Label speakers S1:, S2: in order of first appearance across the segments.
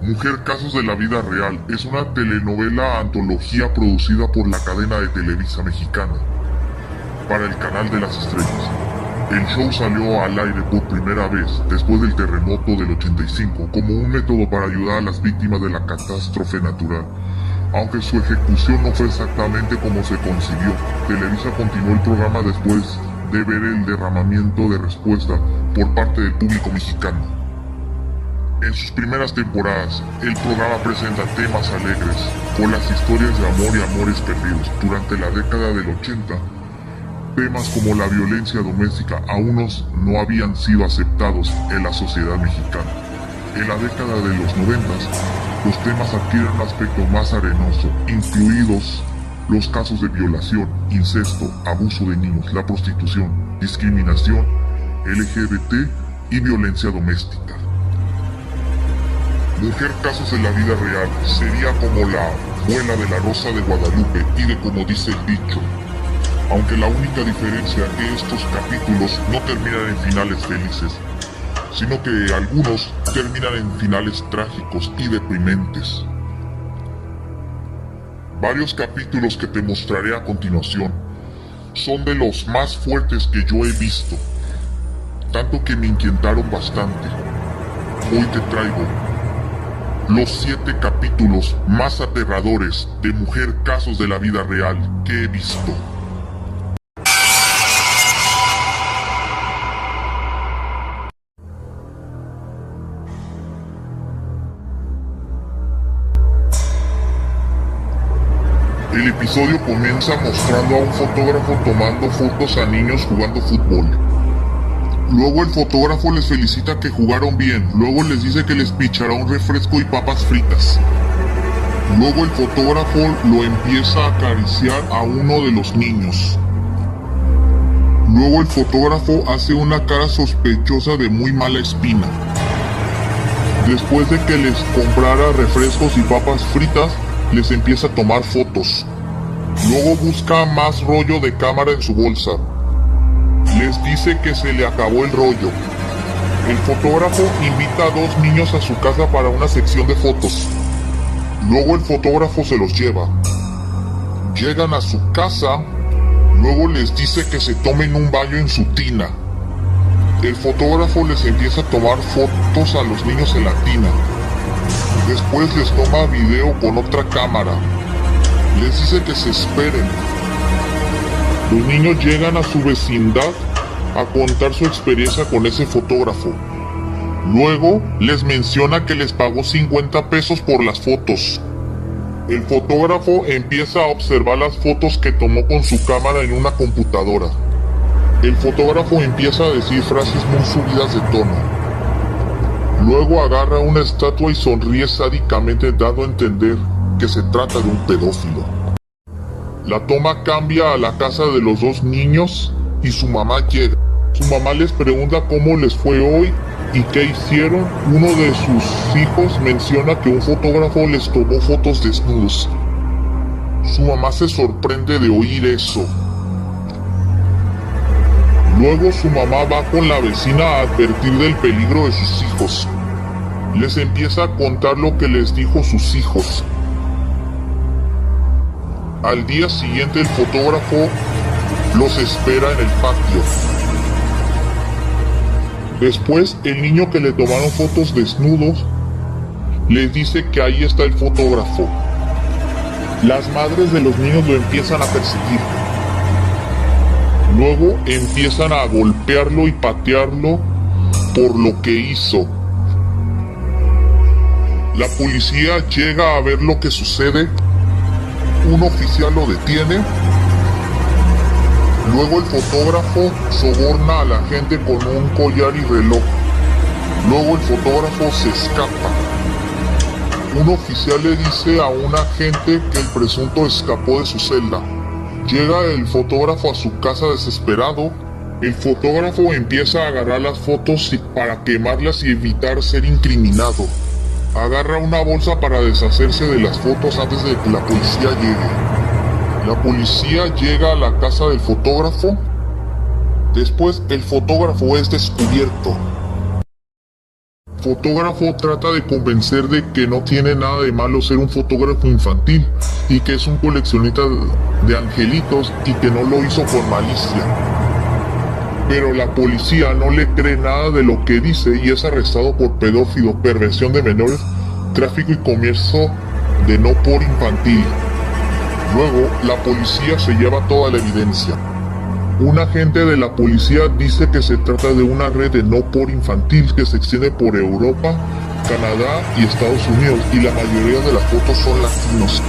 S1: Mujer Casos de la Vida Real es una telenovela antología producida por la cadena de Televisa Mexicana para el Canal de las Estrellas. El show salió al aire por primera vez después del terremoto del 85 como un método para ayudar a las víctimas de la catástrofe natural. Aunque su ejecución no fue exactamente como se concibió, Televisa continuó el programa después de ver el derramamiento de respuesta por parte del público mexicano. En sus primeras temporadas, el programa presenta temas alegres, con las historias de amor y amores perdidos. Durante la década del 80, temas como la violencia doméstica aún no habían sido aceptados en la sociedad mexicana. En la década de los 90, los temas adquieren un aspecto más arenoso, incluidos los casos de violación, incesto, abuso de niños, la prostitución, discriminación, LGBT y violencia doméstica. Mujer Casos de la Vida Real sería como la abuela de la Rosa de Guadalupe y de como dice el dicho, aunque la única diferencia es que estos capítulos no terminan en finales felices, sino que algunos terminan en finales trágicos y deprimentes. Varios capítulos que te mostraré a continuación son de los más fuertes que yo he visto, tanto que me inquietaron bastante. Hoy te traigo los 7 capítulos más aterradores de Mujer Casos de la Vida Real que he visto. El episodio comienza mostrando a un fotógrafo tomando fotos a niños jugando fútbol. Luego el fotógrafo les felicita que jugaron bien, luego les dice que les pichará un refresco y papas fritas. Luego el fotógrafo lo empieza a acariciar a uno de los niños. Luego el fotógrafo hace una cara sospechosa de muy mala espina. Después de que les comprara refrescos y papas fritas, les empieza a tomar fotos. Luego busca más rollo de cámara en su bolsa. Les dice que se le acabó el rollo. El fotógrafo invita a 2 niños a su casa para una sección de fotos. Luego el fotógrafo se los lleva. Llegan a su casa. Luego les dice que se tomen un baño en su tina. El fotógrafo les empieza a tomar fotos a los niños en la tina. Después les toma video con otra cámara. Les dice que se esperen. Los niños llegan a su vecindad a contar su experiencia con ese fotógrafo. Luego les menciona que les pagó 50 pesos por las fotos. El fotógrafo empieza a observar las fotos que tomó con su cámara en una computadora. El fotógrafo empieza a decir frases muy subidas de tono. Luego agarra una estatua y sonríe sádicamente, dando a entender que se trata de un pedófilo. La toma cambia a la casa de los 2 niños y su mamá llega. Su mamá les pregunta cómo les fue hoy y qué hicieron. Uno de sus hijos menciona que un fotógrafo les tomó fotos desnudos. Su mamá se sorprende de oír eso. Luego su mamá va con la vecina a advertir del peligro de sus hijos. Les empieza a contar lo que les dijo sus hijos. Al día siguiente el fotógrafo los espera en el patio. Después el niño que le tomaron fotos desnudos les dice que ahí está el fotógrafo. Las madres de los niños lo empiezan a perseguir. Luego empiezan a golpearlo y patearlo por lo que hizo. La policía llega a ver lo que sucede. Un oficial lo detiene. Luego el fotógrafo soborna a la gente con un collar y reloj. Luego el fotógrafo se escapa. Un oficial le dice a un agente que el presunto escapó de su celda. Llega el fotógrafo a su casa desesperado. El fotógrafo empieza a agarrar las fotos para quemarlas y evitar ser incriminado. Agarra una bolsa para deshacerse de las fotos antes de que la policía llegue. La policía llega a la casa del fotógrafo. Después el fotógrafo es descubierto. fotógrafo trata de convencer de que no tiene nada de malo ser un fotógrafo infantil y que es un coleccionista de angelitos y que no lo hizo por malicia. Pero la policía no le cree nada de lo que dice y es arrestado por pedófilo, perversión de menores, tráfico y comercio de no por infantil. Luego, la policía se lleva toda la evidencia. Un agente de la policía dice que se trata de una red de no por infantil que se extiende por Europa, Canadá y Estados Unidos, y la mayoría de las fotos son latinos.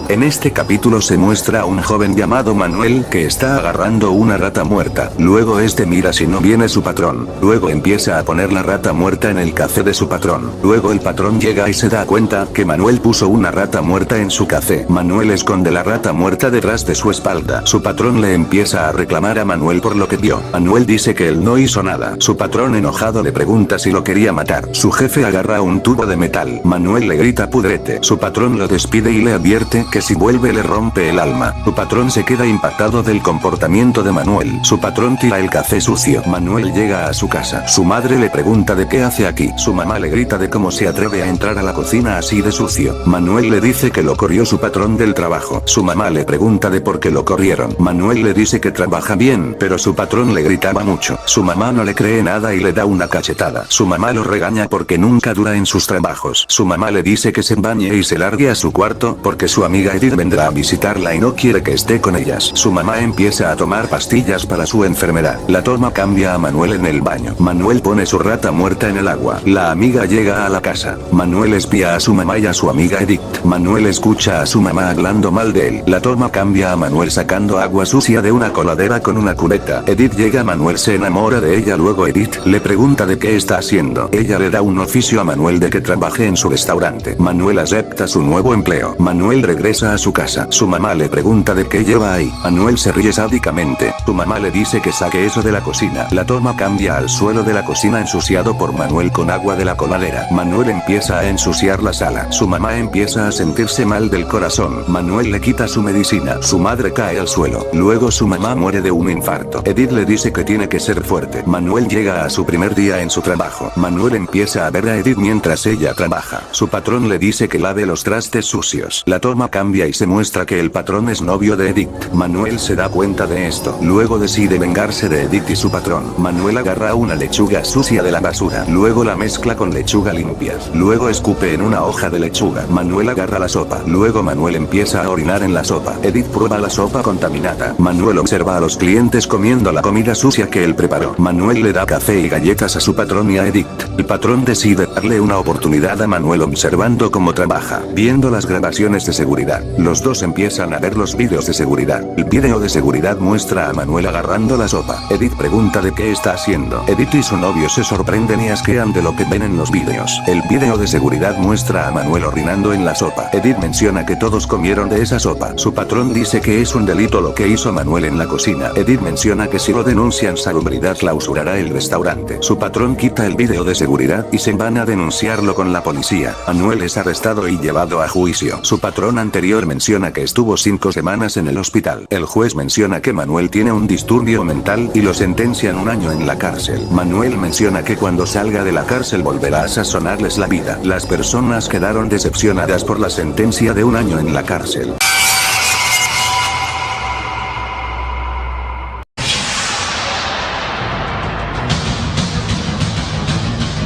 S2: En este capítulo se muestra a un joven llamado Manuel que está agarrando una rata muerta. Luego este mira si no viene su patrón. Luego empieza a poner la rata muerta en el café de su patrón. Luego el patrón llega y se da cuenta que Manuel puso una rata muerta en su café. Manuel esconde la rata muerta detrás de su espalda. Su patrón le empieza a reclamar a Manuel por lo que vio. Manuel dice que él no hizo nada. Su patrón enojado le pregunta si lo quería matar. Su jefe agarra un tubo de metal. Manuel le grita pudrete. Su patrón lo despide y le advierte que si vuelve le rompe el alma. Su patrón se queda impactado del comportamiento de Manuel. Su patrón tira el café sucio. Manuel llega a su casa. Su madre le pregunta de qué hace aquí. Su mamá le grita de cómo se atreve a entrar a la cocina así de sucio. Manuel le dice que lo corrió su patrón del trabajo. Su mamá le pregunta de por qué lo corrieron. Manuel le dice que trabaja bien, pero su patrón le gritaba mucho. Su mamá no le cree nada y le da una cachetada. Su mamá lo regaña porque nunca dura en sus trabajos. Su mamá le dice que se bañe y se largue a su cuarto porque su amiga Edith vendrá a visitarla y no quiere que esté con ellas. Su mamá empieza a tomar pastillas para su enfermedad. La toma cambia a Manuel en el baño. Manuel pone su rata muerta en el agua. La amiga llega a la casa. Manuel espía a su mamá y a su amiga Edith. Manuel escucha a su mamá hablando mal de él. La toma cambia a Manuel sacando agua sucia de una coladera con una cubeta. Edith llega, Manuel se enamora de ella. Luego Edith le pregunta de qué está haciendo. Ella le da un oficio a Manuel de que trabaje en su restaurante. Manuel acepta su nuevo empleo. Manuel regresa a su casa. Su mamá le pregunta de qué lleva ahí. Manuel se ríe sádicamente. Su mamá le dice que saque eso de la cocina. La toma cambia al suelo de la cocina ensuciado por Manuel con agua de la coladera. Manuel empieza a ensuciar la sala. Su mamá empieza a sentirse mal del corazón. Manuel le quita su medicina. Su madre cae al suelo. Luego su mamá muere de un infarto. Edith le dice que tiene que ser fuerte. Manuel llega a su primer día en su trabajo. Manuel empieza a ver a Edith mientras ella trabaja. Su patrón le dice que lave los trastes sucios. La toma cambia y se muestra que el patrón es novio de Edith. Manuel se da cuenta de esto. Luego decide vengarse de Edith y su patrón. Manuel agarra una lechuga sucia de la basura. Luego la mezcla con lechuga limpia. Luego escupe en una hoja de lechuga. Manuel agarra la sopa. Luego Manuel empieza a orinar en la sopa. Edith prueba la sopa contaminada. Manuel observa a los clientes comiendo la comida sucia que él preparó. Manuel le da café y galletas a su patrón y a Edith. El patrón decide darle una oportunidad a Manuel observando cómo trabaja. Viendo las grabaciones de seguridad. Los dos empiezan a ver los vídeos de seguridad. El vídeo de seguridad muestra a Manuel agarrando la sopa. Edith pregunta de qué está haciendo. Edith y su novio se sorprenden y asquean de lo que ven en los vídeos. El vídeo de seguridad muestra a Manuel orinando en la sopa. Edith menciona que todos comieron de esa sopa. Su patrón dice que es un delito lo que hizo Manuel en la cocina. Edith menciona que si lo denuncian Salubridad clausurará el restaurante. Su patrón quita el vídeo de seguridad y se van a denunciarlo con la policía. Manuel es arrestado y llevado a juicio. Su patrón anterior menciona que estuvo 5 semanas en el hospital. El juez menciona que Manuel tiene un disturbio mental y lo sentencian 1 año en la cárcel. Manuel menciona que cuando salga de la cárcel volverá a sazonarles la vida. Las personas quedaron decepcionadas por la sentencia de 1 año en la cárcel.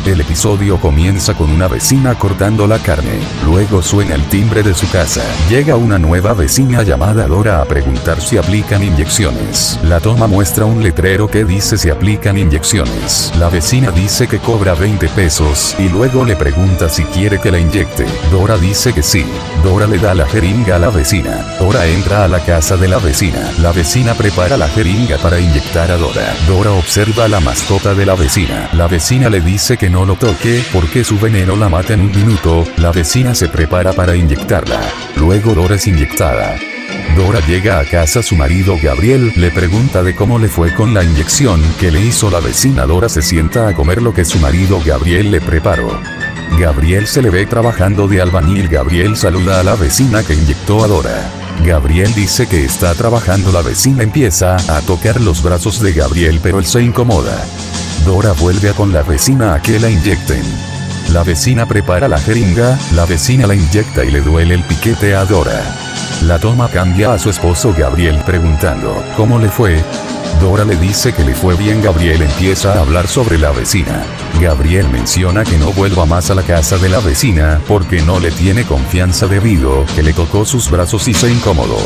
S3: El episodio comienza con una vecina cortando la carne. Luego suena el timbre de su casa. Llega una nueva vecina llamada Dora a preguntar si aplican inyecciones. La toma muestra un letrero que dice si aplican inyecciones. La vecina dice que cobra 20 pesos y luego le pregunta si quiere que la inyecte. Dora dice que sí. Dora le da la jeringa a la vecina. Dora entra a la casa de la vecina. La vecina prepara la jeringa para inyectar a Dora. Dora observa a la mascota de la vecina. La vecina le dice que no lo toque porque su veneno la mata en 1 minuto. La vecina se prepara para inyectarla. Luego Dora es inyectada. Dora llega a casa, su marido Gabriel le pregunta de cómo le fue con la inyección que le hizo la vecina. Dora se sienta a comer lo que su marido Gabriel le preparó. Gabriel se le ve trabajando de albañil. Gabriel saluda a la vecina que inyectó a Dora. Gabriel dice que está trabajando. La vecina empieza a tocar los brazos de Gabriel, pero él se incomoda. Dora vuelve con la vecina a que la inyecten. La vecina prepara la jeringa, la vecina la inyecta y le duele el piquete a Dora. La toma cambia a su esposo Gabriel preguntando, ¿cómo le fue? Dora le dice que le fue bien. Gabriel empieza a hablar sobre la vecina. Gabriel menciona que no vuelva más a la casa de la vecina porque no le tiene confianza debido que le tocó sus brazos y se incomodó.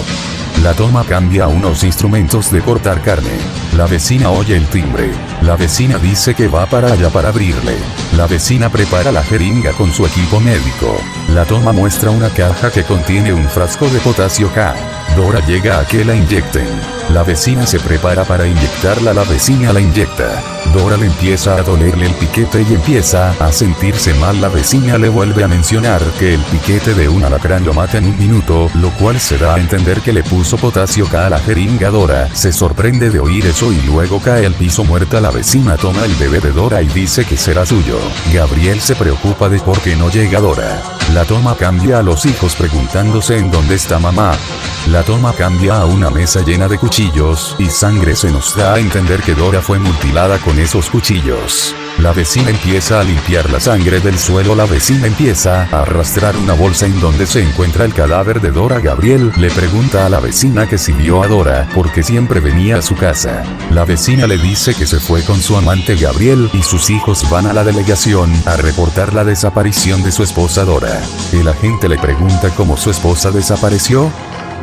S3: La toma cambia a unos instrumentos de cortar carne. La vecina oye el timbre. La vecina dice que va para allá para abrirle. La vecina prepara la jeringa con su equipo médico. La toma muestra una caja que contiene un frasco de potasio K. Dora llega a que la inyecten. La vecina se prepara para inyectarla. La vecina la inyecta. Dora le empieza a dolerle el piquete y empieza a sentirse mal. La vecina le vuelve a mencionar que el piquete de un alacrán lo mata en un minuto, lo cual se da a entender que le puso potasio K a la jeringa. Dora se sorprende de oír eso y luego cae al piso muerta. La vecina toma el bebé de Dora y dice que será suyo. Gabriel se preocupa de por qué no llega Dora. La toma cambia a los hijos preguntándose en dónde está mamá. La toma cambia a una mesa llena de cuchillos y sangre. Se nos da a entender que Dora fue mutilada con esos cuchillos. La vecina empieza a limpiar la sangre del suelo. La vecina empieza a arrastrar una bolsa en donde se encuentra el cadáver de Dora. Gabriel le pregunta a la vecina que si vio a Dora porque siempre venía a su casa. La vecina le dice que se fue con su amante. Gabriel y sus hijos van a la delegación a reportar la desaparición de su esposa Dora. El agente le pregunta cómo su esposa desapareció.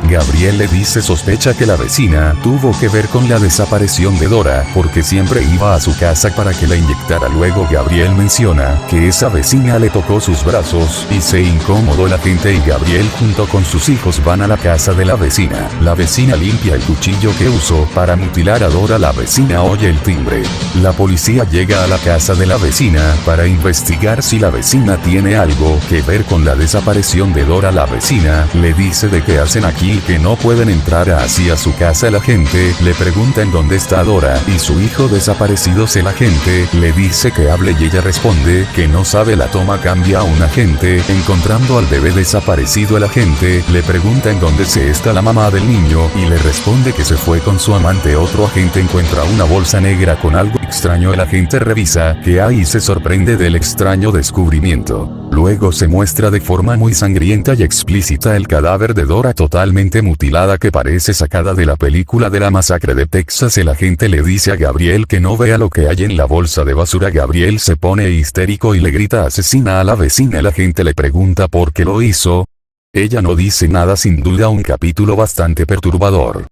S3: Gabriel le dice sospecha que la vecina tuvo que ver con la desaparición de Dora porque siempre iba a su casa para que la inyectara. Luego Gabriel menciona que esa vecina le tocó sus brazos y se incomodó. La gente y Gabriel junto con sus hijos van a la casa de la vecina. La vecina limpia el cuchillo que usó para mutilar a Dora. La vecina oye el timbre. La policía llega a la casa de la vecina para investigar si la vecina tiene algo que ver con la desaparición de Dora. La vecina le dice de qué hacen aquí y que no pueden entrar así a su casa. El agente le pregunta en dónde está Dora y su hijo desaparecidos. El agente le dice que hable y ella responde que no sabe. La toma cambia a un agente encontrando al bebé desaparecido. El agente le pregunta en dónde se está la mamá del niño y le responde que se fue con su amante. Otro agente encuentra una bolsa negra con algo extraño. El agente revisa qué hay y se sorprende del extraño descubrimiento. Luego se muestra de forma muy sangrienta y explícita el cadáver de Dora totalmente mutilada que parece sacada de la película de la masacre de Texas. El agente le dice a Gabriel que no vea lo que hay en la bolsa de basura. Gabriel se pone histérico y le grita asesina a la vecina. El agente le pregunta por qué lo hizo. Ella no dice nada. Sin duda un capítulo bastante perturbador.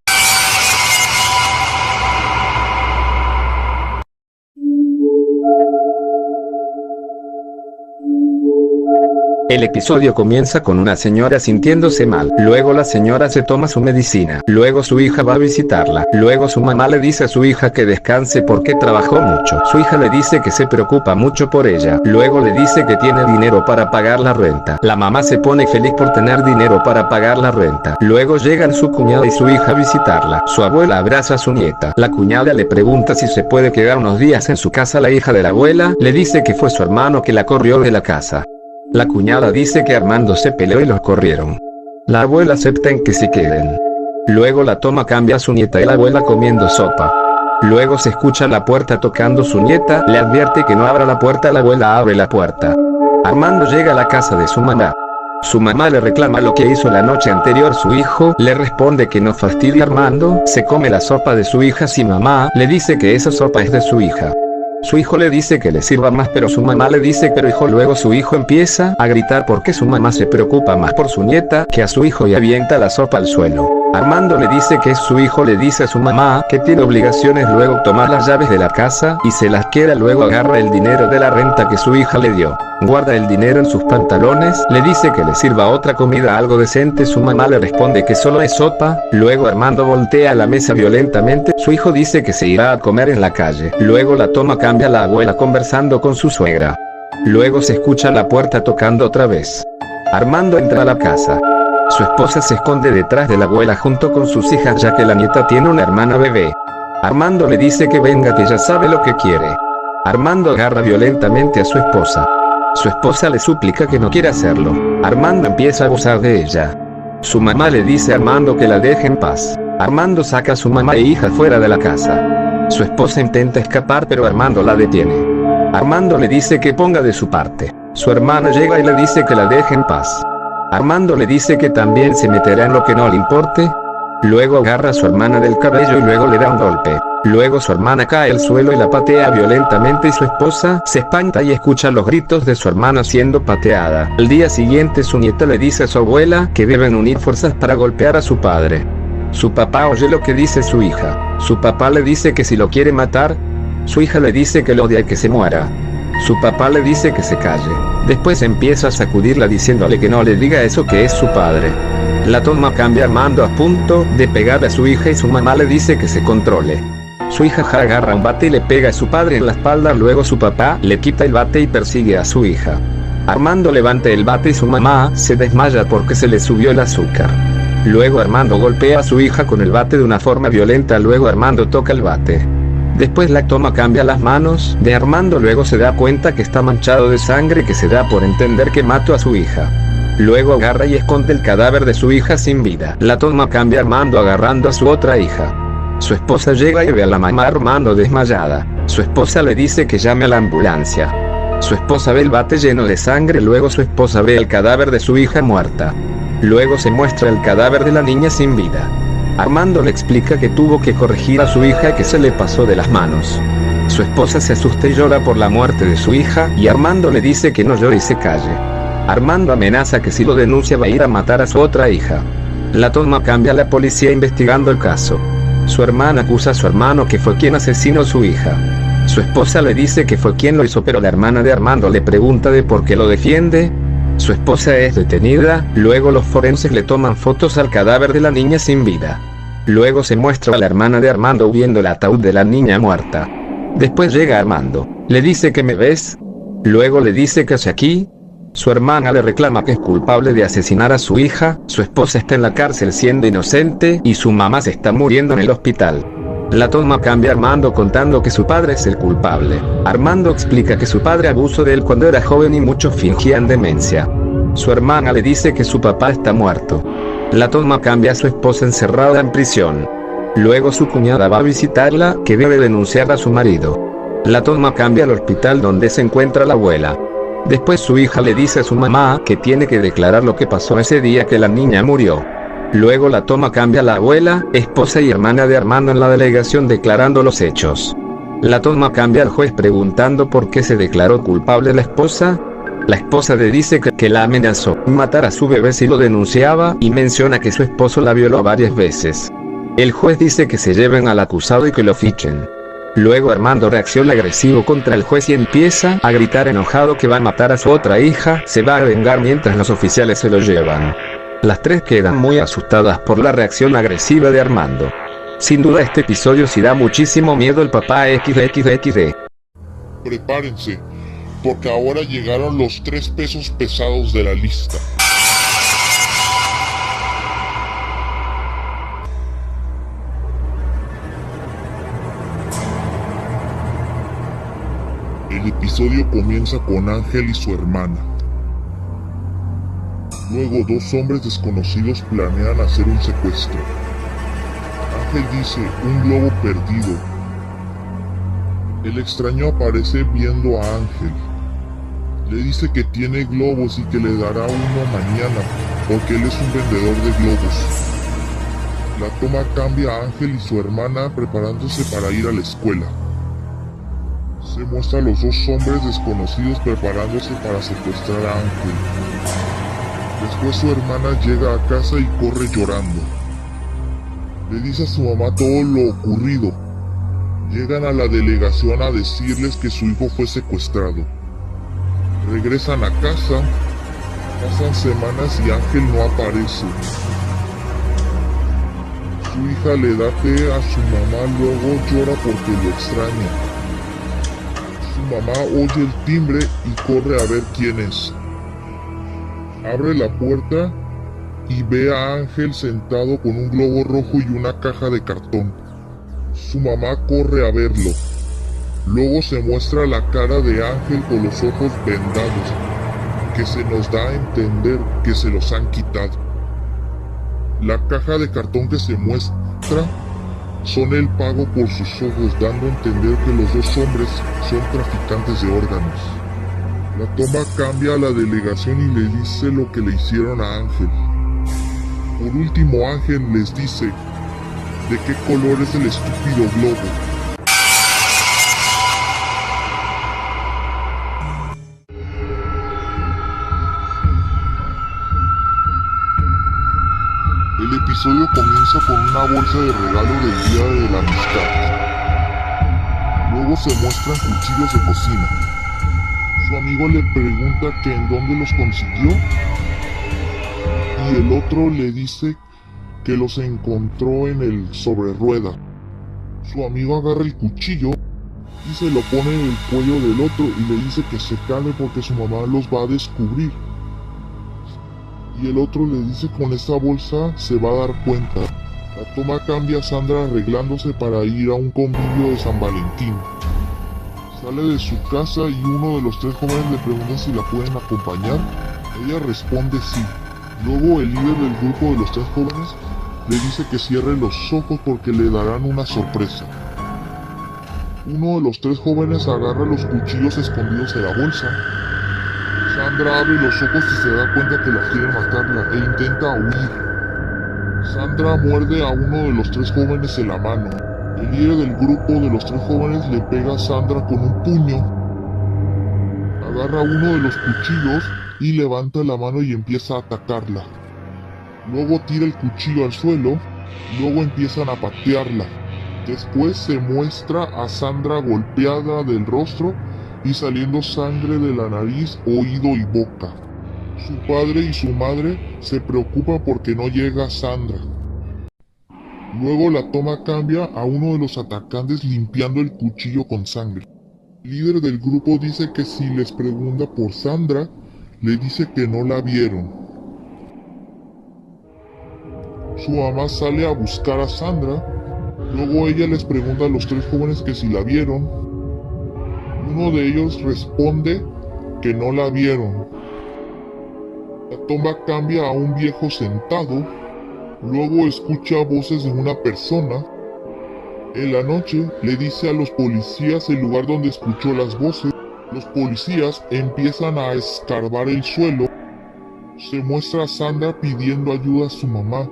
S4: El episodio comienza con una señora sintiéndose mal, luego la señora se toma su medicina, luego su hija va a visitarla, luego su mamá le dice a su hija que descanse porque trabajó mucho, su hija le dice que se preocupa mucho por ella, luego le dice que tiene dinero para pagar la renta, la mamá se pone feliz por tener dinero para pagar la renta, luego llegan su cuñada y su hija a visitarla, su abuela abraza a su nieta, la cuñada le pregunta si se puede quedar unos días en su casa. La hija de la abuela le dice que fue su hermano que la corrió de la casa. La cuñada dice que Armando se peleó y los corrieron. La abuela acepta en que se queden. Luego la toma cambia a su nieta y la abuela comiendo sopa. Luego se escucha la puerta tocando. Su nieta le advierte que no abra la puerta. La abuela abre la puerta. Armando llega a la casa de su mamá. Su mamá le reclama lo que hizo la noche anterior. Su hijo le responde que no fastidie. Armando se come la sopa de su hija. Su mamá le dice que esa sopa es de su hija. Su hijo le dice que le sirva más, pero su mamá le dice pero hijo. Luego su hijo empieza a gritar porque su mamá se preocupa más por su nieta que a su hijo y avienta la sopa al suelo. Armando le dice que es su hijo. Le dice a su mamá que tiene obligaciones. Luego tomar las llaves de la casa y se las queda. Luego agarra el dinero de la renta que su hija le dio. Guarda el dinero en sus pantalones. Le dice que le sirva otra comida, algo decente. Su mamá le responde que solo es sopa. Luego Armando voltea la mesa violentamente. Su hijo dice que se irá a comer en la calle. Luego la toma cambia a la abuela conversando con su suegra. Luego se escucha la puerta tocando otra vez. Armando entra a la casa. Su esposa se esconde detrás de la abuela junto con sus hijas ya que la nieta tiene una hermana bebé. Armando le dice que venga, que ya sabe lo que quiere. Armando agarra violentamente a su esposa. Su esposa le suplica que no quiera hacerlo. Armando empieza a abusar de ella. Su mamá le dice a Armando que la deje en paz. Armando saca a su mamá e hija fuera de la casa. Su esposa intenta escapar pero Armando la detiene. Armando le dice que ponga de su parte. Su hermana llega y le dice que la deje en paz. Armando le dice que también se meterá en lo que no le importe. Luego agarra a su hermana del cabello y luego le da un golpe. Luego su hermana cae al suelo y la patea violentamente y su esposa se espanta y escucha los gritos de su hermana siendo pateada. Al día siguiente su nieta le dice a su abuela que deben unir fuerzas para golpear a su padre. Su papá oye lo que dice su hija. Su papá le dice que si lo quiere matar, su hija le dice que lo odia y que se muera. Su papá le dice que se calle. Después empieza a sacudirla diciéndole que no le diga eso, que es su padre. La toma cambia Armando a punto de pegar a su hija y su mamá le dice que se controle. Su hija agarra un bate y le pega a su padre en la espalda, luego su papá le quita el bate y persigue a su hija. Armando levanta el bate y su mamá se desmaya porque se le subió el azúcar. Luego Armando golpea a su hija con el bate de una forma violenta, luego Armando toca el bate. Después la toma cambia las manos de Armando, luego se da cuenta que está manchado de sangre, que se da por entender que mató a su hija. Luego agarra y esconde el cadáver de su hija sin vida. La toma cambia Armando agarrando a su otra hija. Su esposa llega y ve a la mamá Armando desmayada. Su esposa le dice que llame a la ambulancia. Su esposa ve el bate lleno de sangre, luego su esposa ve el cadáver de su hija muerta. Luego se muestra el cadáver de la niña sin vida. Armando le explica que tuvo que corregir a su hija y que se le pasó de las manos. Su esposa se asusta y llora por la muerte de su hija y Armando le dice que no llore y se calle. Armando amenaza que si lo denuncia va a ir a matar a su otra hija. La toma cambia a la policía investigando el caso. Su hermana acusa a su hermano que fue quien asesinó a su hija. Su esposa le dice que fue quien lo hizo, pero la hermana de Armando le pregunta de por qué lo defiende. Su esposa es detenida, luego los forenses le toman fotos al cadáver de la niña sin vida. Luego se muestra a la hermana de Armando viendo el ataúd de la niña muerta. Después llega Armando, le dice que me ves. Luego le dice que hace aquí. Su hermana le reclama que es culpable de asesinar a su hija, su esposa está en la cárcel siendo inocente y su mamá se está muriendo en el hospital. La toma cambia Armando contando que su padre es el culpable. Armando explica que su padre abusó de él cuando era joven y muchos fingían demencia. Su hermana le dice que su papá está muerto. La toma cambia a su esposa encerrada en prisión. Luego su cuñada va a visitarla, que debe denunciar a su marido. La toma cambia al hospital donde se encuentra la abuela. Después su hija le dice a su mamá que tiene que declarar lo que pasó ese día que la niña murió. Luego la toma cambia a la abuela, esposa y hermana de Armando en la delegación declarando los hechos. La toma cambia al juez preguntando por qué se declaró culpable la esposa. La esposa le dice que la amenazó matar a su bebé si lo denunciaba y menciona que su esposo la violó varias veces. El juez dice que se lleven al acusado y que lo fichen. Luego Armando reacciona agresivo contra el juez y empieza a gritar enojado que va a matar a su otra hija, se va a vengar mientras los oficiales se lo llevan. Las tres quedan muy asustadas por la reacción agresiva de Armando. Sin duda este episodio sí da muchísimo miedo al papá XXXD.
S1: Prepárense, porque ahora llegaron los 3 pesos pesados de la lista. El episodio comienza con Ángel y su hermana. Luego 2 hombres desconocidos planean hacer un secuestro. Ángel dice, un globo perdido. El extraño aparece viendo a Ángel. Le dice que tiene globos y que le dará uno mañana, porque él es un vendedor de globos. La toma cambia a Ángel y su hermana preparándose para ir a la escuela. Se muestra a los 2 hombres desconocidos preparándose para secuestrar a Ángel. Después su hermana llega a casa y corre llorando. Le dice a su mamá todo lo ocurrido. Llegan a la delegación a decirles que su hijo fue secuestrado. Regresan a casa, pasan semanas y Ángel no aparece. Su hija le da té a su mamá, luego llora porque lo extraña. Su mamá oye el timbre y corre a ver quién es. Abre la puerta y ve a Ángel sentado con un globo rojo y una caja de cartón. Su mamá corre a verlo. Luego se muestra la cara de Ángel con los ojos vendados, que se nos da a entender que se los han quitado. La caja de cartón que se muestra son el pago por sus ojos, dando a entender que los dos hombres son traficantes de órganos. La toma cambia a la delegación y le dice lo que le hicieron a Ángel. Por último, Ángel les dice de qué color es el estúpido globo. El episodio comienza con una bolsa de regalo del Día de la Amistad. Luego se muestran cuchillos de cocina. Su amigo le pregunta que en dónde los consiguió y el otro le dice que los encontró en el sobre rueda. Su amigo agarra el cuchillo y se lo pone en el cuello del otro y le dice que se calme porque su mamá los va a descubrir. Y el otro le dice que con esta bolsa se va a dar cuenta. La toma cambia a Sandra arreglándose para ir a un convivio de San Valentín. Sale de su casa y uno de los tres jóvenes le pregunta si la pueden acompañar. Ella responde sí. Luego el líder del grupo de los tres jóvenes le dice que cierre los ojos porque le darán una sorpresa. Uno de los tres jóvenes agarra los cuchillos escondidos en la bolsa. Sandra abre los ojos y se da cuenta que la quieren matarla e intenta huir. Sandra muerde a uno de los tres jóvenes en la mano. El líder del grupo de los tres jóvenes le pega a Sandra con un puño. Agarra uno de los cuchillos y levanta la mano y empieza a atacarla. Luego tira el cuchillo al suelo, luego empiezan a patearla. Después se muestra a Sandra golpeada del rostro y saliendo sangre de la nariz, oído y boca. Su padre y su madre se preocupan porque no llega Sandra. Luego la toma cambia a uno de los atacantes limpiando el cuchillo con sangre. El líder del grupo dice que si les pregunta por Sandra, le dice que no la vieron. Su mamá sale a buscar a Sandra, luego ella les pregunta a los tres jóvenes que si la vieron. Uno de ellos responde que no la vieron. La toma cambia a un viejo sentado, luego escucha voces de una persona. En la noche le dice a los policías el lugar donde escuchó las voces. Los policías empiezan a escarbar el suelo. Se muestra a Sandra pidiendo ayuda a su mamá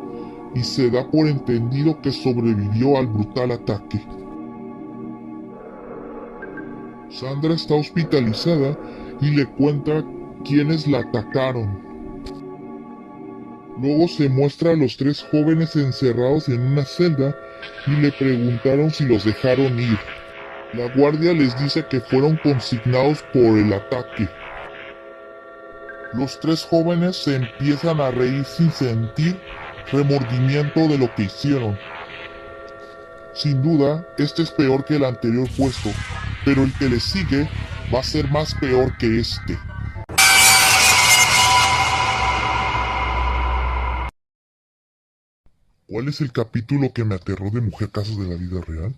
S1: y se da por entendido que sobrevivió al brutal ataque. Sandra está hospitalizada y le cuenta quiénes la atacaron. Luego se muestra a los tres jóvenes encerrados en una celda y le preguntaron si los dejaron ir. La guardia les dice que fueron consignados por el ataque. Los tres jóvenes se empiezan a reír sin sentir remordimiento de lo que hicieron. Sin duda, este es peor que el anterior puesto, pero el que le sigue va a ser más peor que este. ¿Cuál es el capítulo que me aterró de Mujer Casos de la Vida Real?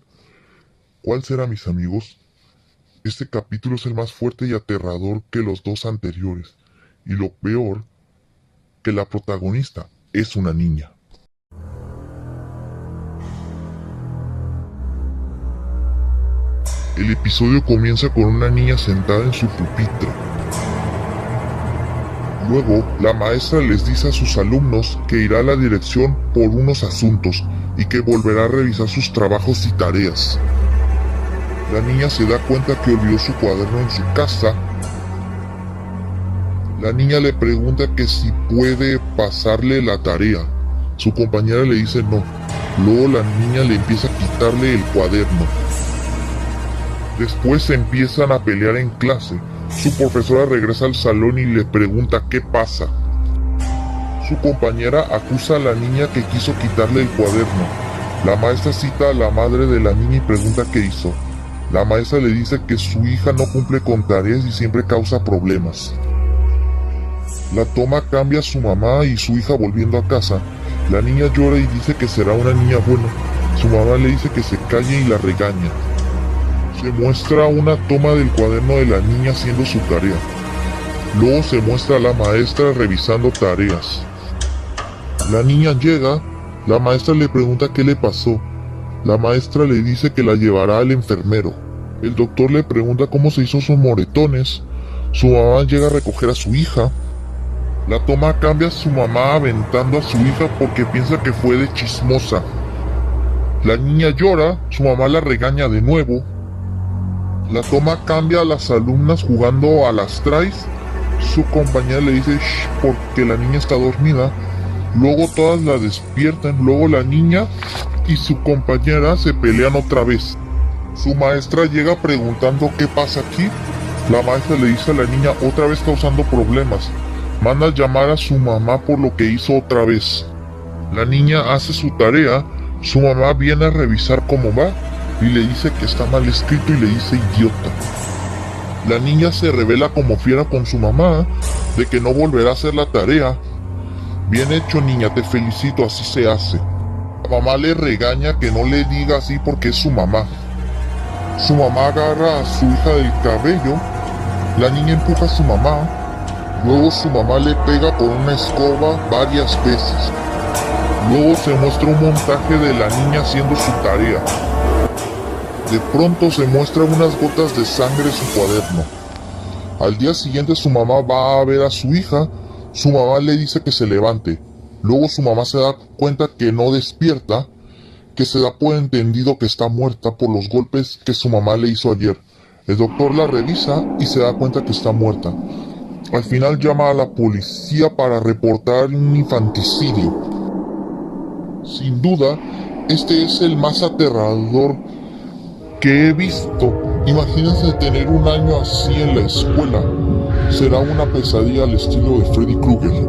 S1: ¿Cuál será, mis amigos? Este capítulo es el más fuerte y aterrador que los dos anteriores, y lo peor, que la protagonista es una niña. El episodio comienza con una niña sentada en su pupitre. Luego, la maestra les dice a sus alumnos que irá a la dirección por unos asuntos y que volverá a revisar sus trabajos y tareas. La niña se da cuenta que olvidó su cuaderno en su casa. La niña le pregunta que si puede pasarle la tarea. Su compañera le dice no. Luego la niña le empieza a quitarle el cuaderno. Después se empiezan a pelear en clase. Su profesora regresa al salón y le pregunta qué pasa. Su compañera acusa a la niña que quiso quitarle el cuaderno. La maestra cita a la madre de la niña y pregunta qué hizo. La maestra le dice que su hija no cumple con tareas y siempre causa problemas. La toma cambia a su mamá y su hija volviendo a casa. La niña llora y dice que será una niña buena. Su mamá le dice que se calle y la regaña. Se muestra una toma del cuaderno de la niña haciendo su tarea. Luego se muestra a la maestra revisando tareas. La niña llega, la maestra le pregunta qué le pasó. La maestra le dice que la llevará al enfermero. El doctor le pregunta cómo se hizo sus moretones. Su mamá llega a recoger a su hija. La toma cambia a su mamá aventando a su hija porque piensa que fue de chismosa. La niña llora, su mamá la regaña de nuevo. La toma cambia a las alumnas jugando a las traes. Su compañera le dice shh porque la niña está dormida. Luego todas la despiertan. Luego la niña y su compañera se pelean otra vez. Su maestra llega preguntando qué pasa aquí. La maestra le dice a la niña otra vez causando problemas. Manda a llamar a su mamá por lo que hizo otra vez. La niña hace su tarea. Su mamá viene a revisar cómo va y le dice que está mal escrito y le dice idiota. La niña se revela como fiera con su mamá de que no volverá a hacer la tarea. Bien hecho, niña, te felicito, así se hace. La mamá le regaña que no le diga así porque es su mamá. Su mamá agarra a su hija del cabello. La niña empuja a su mamá. Luego su mamá le pega con una escoba varias veces. Luego se muestra un montaje de la niña haciendo su tarea. De pronto se muestran unas gotas de sangre en su cuaderno. Al día siguiente su mamá va a ver a su hija. Su mamá le dice que se levante. Luego su mamá se da cuenta que no despierta, que se da por entendido que está muerta por los golpes que su mamá le hizo ayer. El doctor la revisa y se da cuenta que está muerta. Al final llama a la policía para reportar un infanticidio. Sin duda, este es el más aterrador que he visto. Imagínense tener un año así en la escuela. Será una pesadilla al estilo de Freddy Krueger.